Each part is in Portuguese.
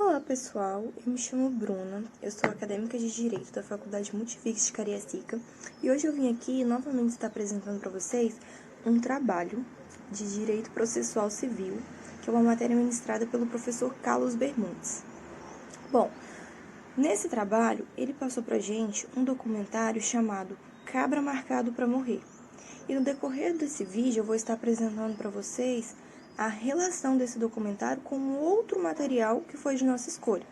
Olá pessoal, eu me chamo Bruna, eu sou acadêmica de Direito da Faculdade Multifix de Cariacica e hoje eu vim aqui novamente estar apresentando para vocês um trabalho de Direito Processual Civil, que é uma matéria ministrada pelo professor Carlos Bermudes. Bom, nesse trabalho ele passou para a gente um documentário chamado Cabra Marcado para Morrer. E no decorrer desse vídeo eu vou estar apresentando para vocês a relação desse documentário com um outro material que foi de nossa escolha.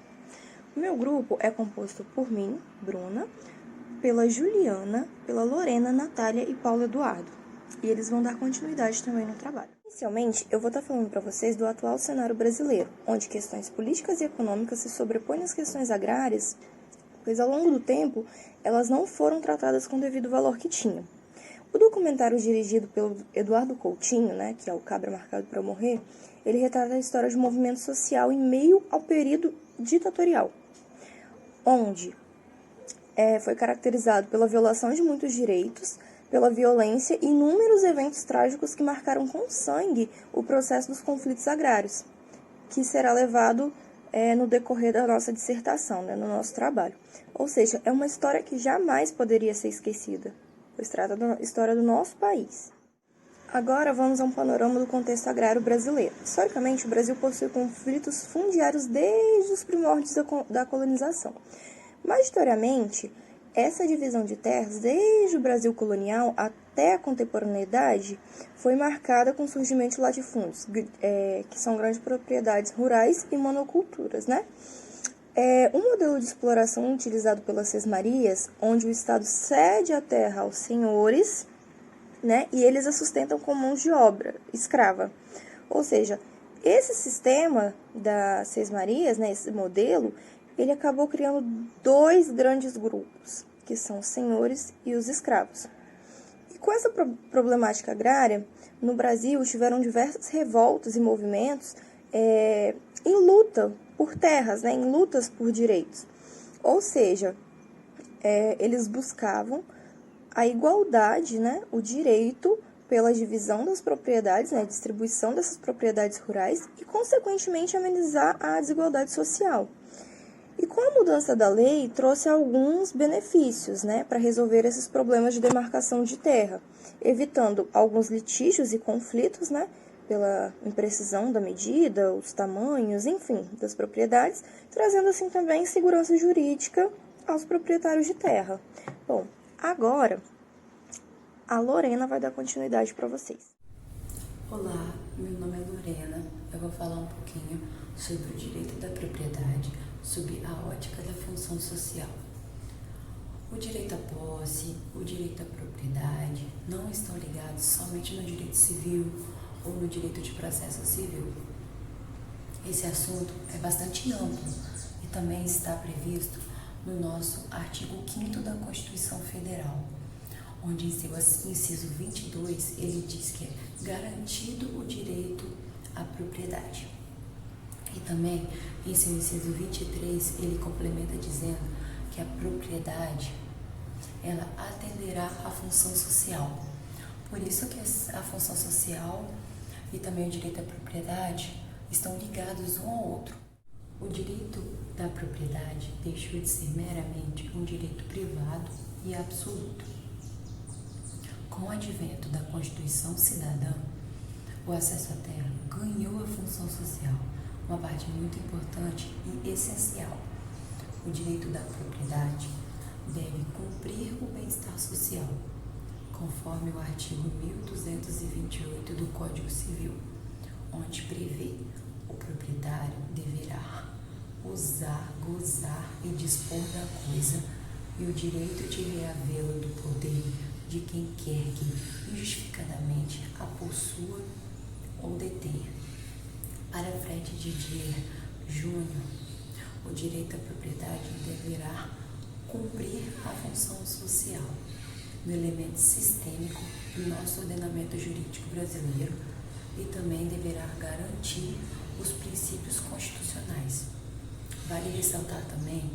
O meu grupo é composto por mim, Bruna, pela Juliana, pela Lorena, Natália e Paulo Eduardo. E eles vão dar continuidade também no trabalho. Inicialmente, eu vou estar falando para vocês do atual cenário brasileiro, onde questões políticas e econômicas se sobrepõem às questões agrárias, pois ao longo do tempo elas não foram tratadas com o devido valor que tinham. O documentário dirigido pelo Eduardo Coutinho, que é o Cabra Marcado para Morrer, ele retrata a história de um movimento social em meio ao período ditatorial, onde foi caracterizado pela violação de muitos direitos, pela violência e inúmeros eventos trágicos que marcaram com sangue o processo dos conflitos agrários, que será levado no decorrer da nossa dissertação, no nosso trabalho. Ou seja, é uma história que jamais poderia ser esquecida, pois trata da história do nosso país. Agora vamos a um panorama do contexto agrário brasileiro. Historicamente, o Brasil possui conflitos fundiários desde os primórdios da colonização. Majoritariamente, essa divisão de terras, desde o Brasil colonial até a contemporaneidade, foi marcada com o surgimento de latifúndios, que são grandes propriedades rurais e monoculturas, Um modelo de exploração utilizado pelas sesmarias, onde o Estado cede a terra aos senhores, e eles a sustentam com mãos de obra escrava. Ou seja, esse sistema das sesmarias, esse modelo, ele acabou criando dois grandes grupos, que são os senhores e os escravos. E com essa problemática agrária, no Brasil tiveram diversas revoltas e movimentos em luta por terras, em lutas por direitos. Ou seja, eles buscavam a igualdade, o direito pela divisão das propriedades, a distribuição dessas propriedades rurais e, consequentemente, amenizar a desigualdade social. E com a mudança da lei, trouxe alguns benefícios, para resolver esses problemas de demarcação de terra, evitando alguns litígios e conflitos, pela imprecisão da medida, os tamanhos, enfim, das propriedades, trazendo assim também segurança jurídica aos proprietários de terra. Bom, agora a Lorena vai dar continuidade para vocês. Olá, meu nome é Lorena. Eu vou falar um pouquinho sobre o direito da propriedade, sob a ótica da função social. O direito à posse, o direito à propriedade não estão ligados somente no direito civil ou no direito de processo civil. Esse assunto é bastante amplo e também está previsto no nosso artigo 5º da Constituição Federal, onde em seu inciso 22 ele diz que é garantido o direito à propriedade. E também em seu inciso 23 ele complementa dizendo que a propriedade ela atenderá à função social. Por isso que a função social e também o direito à propriedade estão ligados um ao outro. O direito da propriedade deixou de ser meramente um direito privado e absoluto. Com o advento da Constituição Cidadã, o acesso à terra ganhou a função social, uma parte muito importante e essencial. O direito da propriedade deve cumprir o bem-estar social, conforme o artigo 1228 do Código Civil, onde prevê o proprietário deverá usar, gozar e dispor da coisa e o direito de reavê-la do poder de quem quer que injustificadamente a possua ou deter. Para Fred Didier Júnior, o direito à propriedade deverá cumprir a função social no elemento sistêmico do nosso ordenamento jurídico brasileiro e também deverá garantir os princípios constitucionais. Vale ressaltar também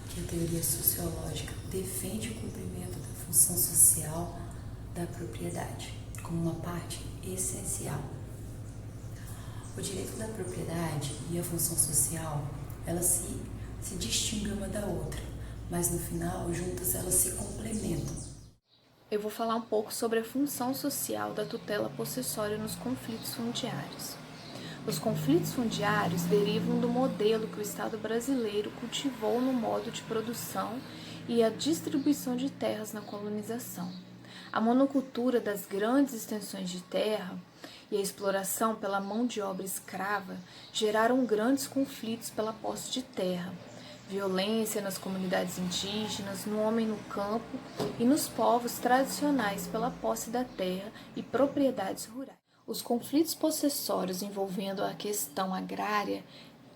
que a teoria sociológica defende o cumprimento da função social da propriedade como uma parte essencial. O direito da propriedade e a função social Elas se distinguem uma da outra, mas no final, juntas elas se complementam. Eu vou falar um pouco sobre a função social da tutela possessória nos conflitos fundiários. Os conflitos fundiários derivam do modelo que o Estado brasileiro cultivou no modo de produção e a distribuição de terras na colonização. A monocultura das grandes extensões de terra e a exploração pela mão de obra escrava geraram grandes conflitos pela posse de terra, violência nas comunidades indígenas, no homem no campo e nos povos tradicionais pela posse da terra e propriedades rurais. Os conflitos possessórios envolvendo a questão agrária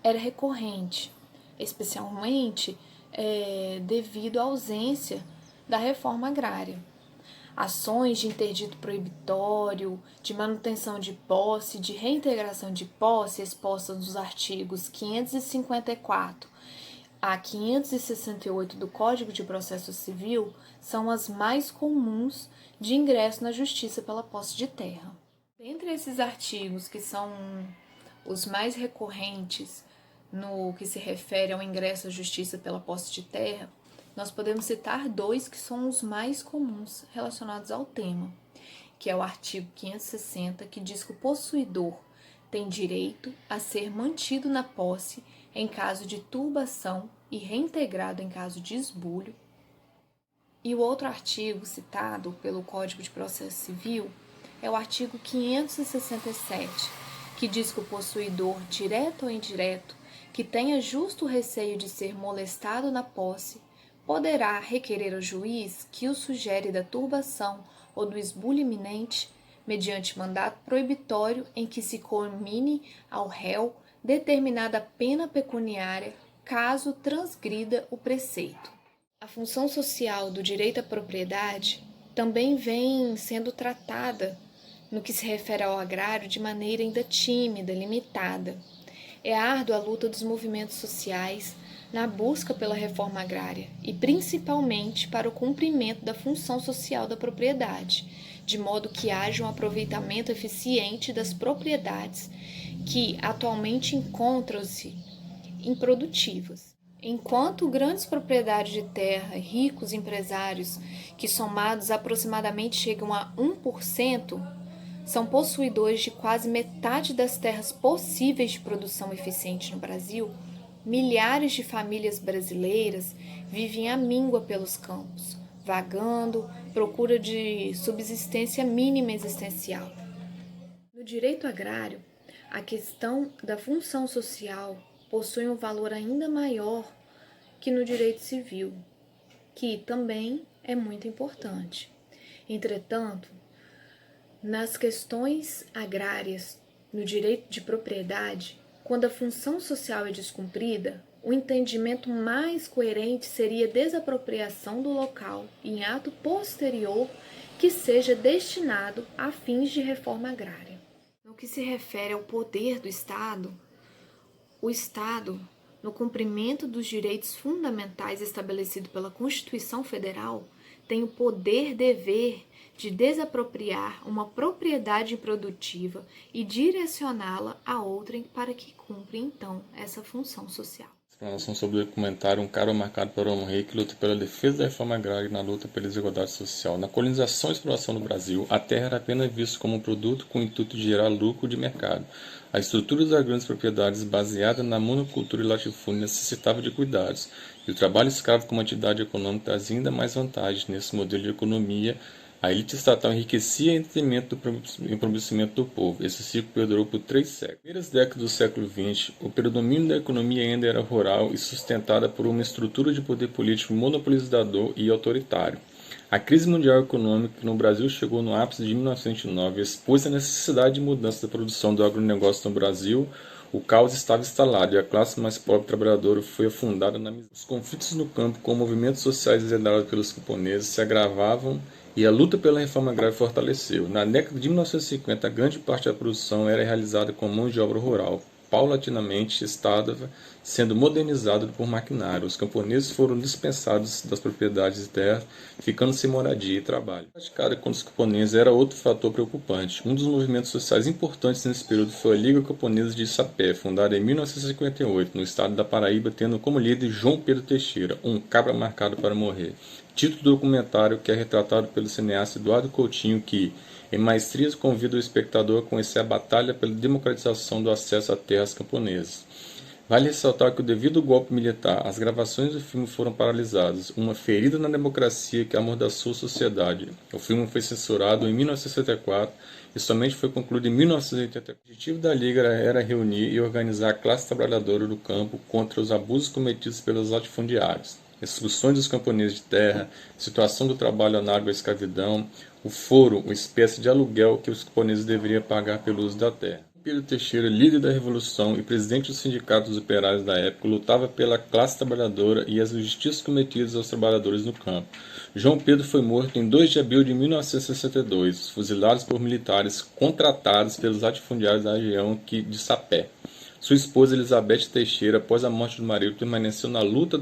era recorrente, especialmente devido à ausência da reforma agrária. Ações de interdito proibitório, de manutenção de posse, de reintegração de posse expostas nos artigos 554 a 568 do Código de Processo Civil são as mais comuns de ingresso na justiça pela posse de terra. Dentre esses artigos, que são os mais recorrentes no que se refere ao ingresso à justiça pela posse de terra, nós podemos citar dois que são os mais comuns relacionados ao tema, que é o artigo 560, que diz que o possuidor tem direito a ser mantido na posse em caso de turbação e reintegrado em caso de esbulho. E o outro artigo citado pelo Código de Processo Civil é o artigo 567, que diz que o possuidor, direto ou indireto, que tenha justo receio de ser molestado na posse, poderá requerer ao juiz que o sugere da turbação ou do esbulho iminente, mediante mandato proibitório em que se comine ao réu determinada pena pecuniária, caso transgrida o preceito. A função social do direito à propriedade também vem sendo tratada no que se refere ao agrário de maneira ainda tímida, limitada. É árdua a luta dos movimentos sociais na busca pela reforma agrária e principalmente para o cumprimento da função social da propriedade, de modo que haja um aproveitamento eficiente das propriedades que atualmente encontram-se improdutivas. Enquanto grandes propriedades de terra e ricos empresários, que somados aproximadamente chegam a 1%, são possuidores de quase metade das terras possíveis de produção eficiente no Brasil, milhares de famílias brasileiras vivem à míngua pelos campos, vagando, procura de subsistência mínima existencial. No direito agrário, a questão da função social possui um valor ainda maior que no direito civil, que também é muito importante. Entretanto, nas questões agrárias, no direito de propriedade, quando a função social é descumprida, o entendimento mais coerente seria desapropriação do local em ato posterior que seja destinado a fins de reforma agrária. No que se refere ao poder do Estado, o Estado, no cumprimento dos direitos fundamentais estabelecidos pela Constituição Federal, tem o poder-dever de desapropriar uma propriedade improdutiva e direcioná-la a outrem para que cumpra, então, essa função social. Explanação sobre o documentário Um Cara Marcado para o Rei, que luta pela defesa da reforma agrária e na luta pela desigualdade social. Na colonização e exploração no Brasil, a terra era apenas vista como um produto com o intuito de gerar lucro de mercado. A estrutura das grandes propriedades, baseada na monocultura e latifúndio, necessitava de cuidados, e o trabalho escravo como atividade econômica trazia ainda mais vantagens nesse modelo de economia. A elite estatal enriquecia em detrimento do empobrecimento do povo. Esse ciclo perdurou por 3 séculos. Nas primeiras décadas do século XX, o predomínio da economia ainda era rural e sustentada por uma estrutura de poder político monopolizador e autoritário. A crise mundial econômica, que no Brasil chegou no ápice de 1909, expôs a necessidade de mudança da produção do agronegócio no Brasil. O caos estava instalado e a classe mais pobre trabalhadora foi afundada na miséria. Os conflitos no campo com movimentos sociais liderados pelos camponeses se agravavam e a luta pela reforma agrária fortaleceu. Na década de 1950, grande parte da produção era realizada com mão de obra rural. paulatinamente estava sendo modernizado por maquinário. Os camponeses foram dispensados das propriedades de terra, ficando sem moradia e trabalho. Praticada contra os camponeses era outro fator preocupante. Um dos movimentos sociais importantes nesse período foi a Liga Camponesa de Sapé, fundada em 1958, no estado da Paraíba, tendo como líder João Pedro Teixeira, um cabra marcado para morrer. Título do documentário que é retratado pelo cineasta Eduardo Coutinho, que, em Maestrias, convida o espectador a conhecer a batalha pela democratização do acesso a terras camponesas. Vale ressaltar que, devido ao golpe militar, as gravações do filme foram paralisadas, uma ferida na democracia que amordaçou a sociedade. O filme foi censurado em 1964 e somente foi concluído em 1984. O objetivo da Liga era reunir e organizar a classe trabalhadora do campo contra os abusos cometidos pelos latifundiários. Expulsões dos camponeses de terra, situação do trabalho análogo à escravidão, o foro, uma espécie de aluguel que os camponeses deveriam pagar pelo uso da terra. Pedro Teixeira, líder da Revolução e presidente dos sindicatos operários da época, lutava pela classe trabalhadora e as injustiças cometidas aos trabalhadores no campo. João Pedro foi morto em 2 de abril de 1962, fuzilados por militares contratados pelos latifundiários da região de Sapé. Sua esposa Elizabeth Teixeira, após a morte do marido, permaneceu na luta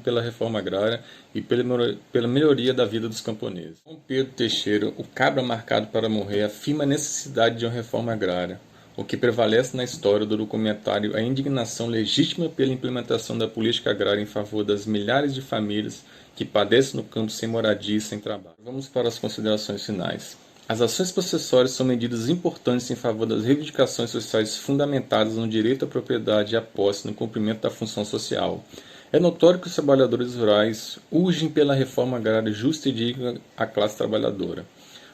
pela reforma agrária e pela melhoria da vida dos camponeses. João Pedro Teixeira, o cabra marcado para morrer, afirma a necessidade de uma reforma agrária. O que prevalece na história do documentário é a indignação legítima pela implementação da política agrária em favor das milhares de famílias que padecem no campo sem moradia e sem trabalho. Vamos para as considerações finais. As ações possessórias são medidas importantes em favor das reivindicações sociais fundamentadas no direito à propriedade e à posse no cumprimento da função social. É notório que os trabalhadores rurais urgem pela reforma agrária justa e digna à classe trabalhadora.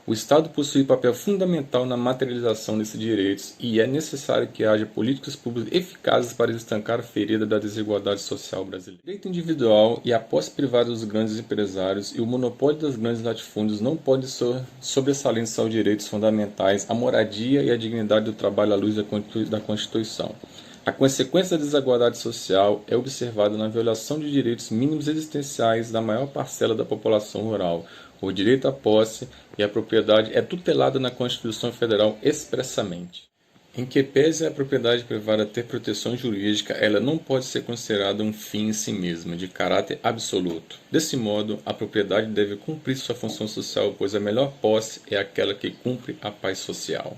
O Estado possui papel fundamental na materialização desses direitos e é necessário que haja políticas públicas eficazes para estancar a ferida da desigualdade social brasileira. O direito individual e a posse privada dos grandes empresários e o monopólio dos grandes latifúndios não podem sobressair aos direitos fundamentais, à moradia e à dignidade do trabalho à luz da Constituição. A consequência da desigualdade social é observada na violação de direitos mínimos existenciais da maior parcela da população rural. O direito à posse e à propriedade é tutelado na Constituição Federal expressamente. Em que pese a propriedade privada ter proteção jurídica, ela não pode ser considerada um fim em si mesma, de caráter absoluto. Desse modo, a propriedade deve cumprir sua função social, pois a melhor posse é aquela que cumpre a paz social.